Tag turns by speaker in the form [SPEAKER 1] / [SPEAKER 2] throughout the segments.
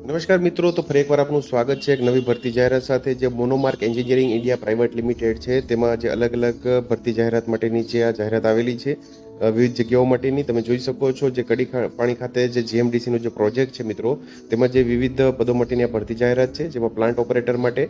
[SPEAKER 1] નમસ્કાર મિત્રો, તો ફરી એકવાર આપનું સ્વાગત છે એક નવી ભરતી જાહેરાત સાથે. જે મોનોમાર્ક એન્જિનિયરિંગ ઇન્ડિયા પ્રાઇવેટ લિમિટેડ છે તેમાં જે અલગ અલગ ભરતી જાહેરાત માટેની જે આ જાહેરાત આવેલી છે વિવિધ જગ્યાઓ માટેની તમે જોઈ શકો છો. જે પાણી ખાતે જે જીએમડીસીનો જે પ્રોજેક્ટ છે મિત્રો, તેમાં જે વિવિધ પદો માટેની આ ભરતી જાહેરાત છે, જેમાં પ્લાન્ટ ઓપરેટર માટે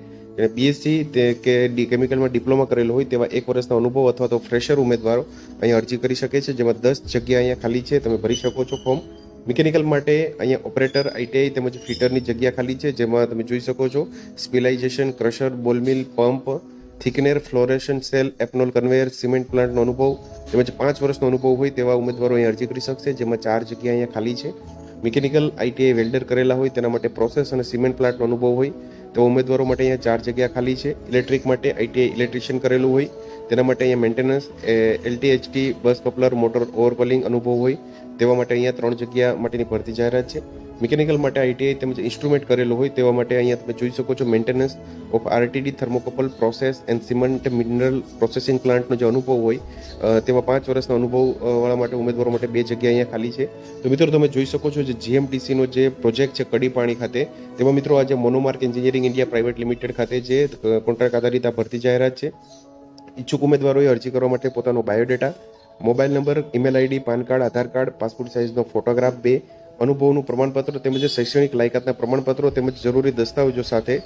[SPEAKER 1] બીએસસી કે કેમિકલમાં ડિપ્લોમા કરેલો હોય તેવા 1 વર્ષનો અનુભવ અથવા તો ફ્રેશર ઉમેદવારો અહીંયા અરજી કરી શકે છે. જેમાં 10 જગ્યા અહીંયા ખાલી છે, તમે ભરી શકો છો ફોર્મ. મિકેનિકલ માટે અહીંયા ઓપરેટર, આઈટીઆઈ તેમજ ફિટરની જગ્યા ખાલી છે, જેમાં તમે જોઈ શકો છો સ્પિલાઇઝેશન, ક્રશર, બોલ મિલ, પંપ, થિકનેર, ફ્લોરેશન સેલ, એપનોલ કન્વેયર, સિમેન્ટ પ્લાન્ટનો અનુભવ તેમજ 5 વર્ષનો અનુભવ હોય તેવા ઉમેદવારો અહીંયા અરજી કરી શકશે. જેમાં 4 જગ્યા અહીંયા ખાલી છે. મિકેનિકલ, આઈટીઆઈ વેલ્ડર કરેલા હોય તેના માટે પ્રોસેસ અને સિમેન્ટ પ્લાન્ટનો અનુભવ હોય તેવા ઉમેદવારો માટે અહીંયા 4 જગ્યા ખાલી છે. ઇલેક્ટ્રિક માટે આઈટીઆઈ ઇલેક્ટ્રિશિયન કરેલું હોય તેના માટે અહીંયા મેન્ટેનન્સ, એલટીએચટી, બસ કપલર, મોટર ઓવરપલિંગ અનુભવ હોય તેવા માટે અહીંયા 3 જગ્યા માટેની ભરતી જાહેરાત છે. મિકેનિકલ માટે આઈટીઆઈ તેમજ ઇન્સ્ટ્રુમેન્ટ કરેલું હોય તેવા માટે અહીંયા તમે જોઈ શકો છો maintenance of RTD, thermocouple, process and cement mineral processing પ્લાન્ટનો જે અનુભવ હોય તેમાં 5 વર્ષનો અનુભવ વાળા માટે ઉમેદવારો માટે 2 જગ્યા અહીંયા ખાલી છે. તો મિત્રો તમે જોઈ શકો છો જે જીએમડીસીનો જે પ્રોજેક્ટ છે કડીપાણી ખાતે, તેમાં મિત્રો આજે મોનોમાર્ક એન્જિનિયરિંગ ઇન્ડિયા પ્રાઇવેટ લિમિટેડ ખાતે જે કોન્ટ્રાક્ટ આધારિત આ ભરતી જાહેરાત છે. ઈચ્છુક ઉમેદવારોએ અરજી કરવા માટે પોતાનો biodata, mobile number, email ID, PAN card, Aadhaar card, passport સાઇઝનો ફોટોગ્રાફ 2, અનુભવનું પ્રમાણપત્ર તેમજ શૈક્ષણિક લાયકાતના પ્રમાણપત્રો તેમજ જરૂરી દસ્તાવેજો સાથે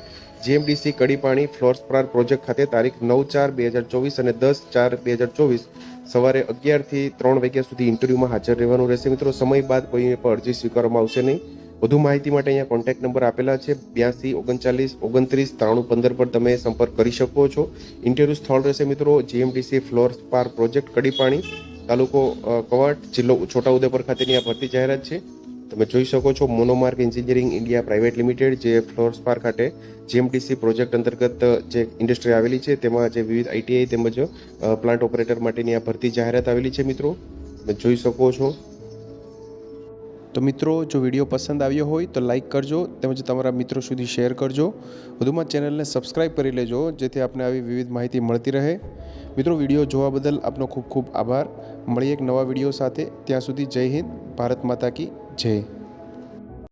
[SPEAKER 1] જીએમડીસી કડીપાણી ફ્લોરસ્પાર પ્રોજેક્ટ ખાતે તારીખ 9/4/2024 અને 10/4/2024 સવારે 11 થી 3 વાગ્યા સુધી ઇન્ટરવ્યુમાં હાજર રહેવાનું રહેશે. મિત્રો, સમય બાદ કોઈ પણ અરજી સ્વીકારવામાં આવશે નહીં. વધુ માહિતી માટે અહીંયા કોન્ટેક્ટ નંબર આપેલા છે 82 39 29 93 15 પર તમે સંપર્ક કરી શકો છો. ઇન્ટરવ્યુ સ્થળ રહેશે મિત્રો જીએમડીસી ફ્લોરસ્પાર પ્રોજેક્ટ કડીપાણી, તાલુકો કવાંટ, જિલ્લો છોટાઉદેપુર ખાતેની આ ભરતી જાહેરાત છે. તમે જોઈ શકો છો મોનોમાર્ક એન્જિનિયરિંગ ઇન્ડિયા પ્રાઇવેટ લિમિટેડ જે ફ્લોરસ્પાર ખાતે જીએમડીસી પ્રોજેક્ટ અંતર્ગત જે ઇન્ડસ્ટ્રી આવેલી છે તેમાં જે વિવિધ આઈટીઆઈ તેમજ પ્લાન્ટ ઓપરેટર માટેની આ ભરતી જાહેરાત આવેલી છે. મિત્રો, તમે જોઈ શકો છો. તો મિત્રો, જો વિડીયો પસંદ આવ્યો હોય તો લાઇક કરજો તેમજ તમારા મિત્રો સુધી શેર કરજો. વધુમાં ચેનલને સબસ્ક્રાઈબ કરી લેજો જેથી આપને આવી વિવિધ માહિતી મળતી રહે. મિત્રો, વિડીયો જોવા બદલ આપનો ખૂબ ખૂબ આભાર. મળીએ એક નવા વિડીયો સાથે. ત્યાં સુધી જય હિન્દ, ભારત માતા કી જય.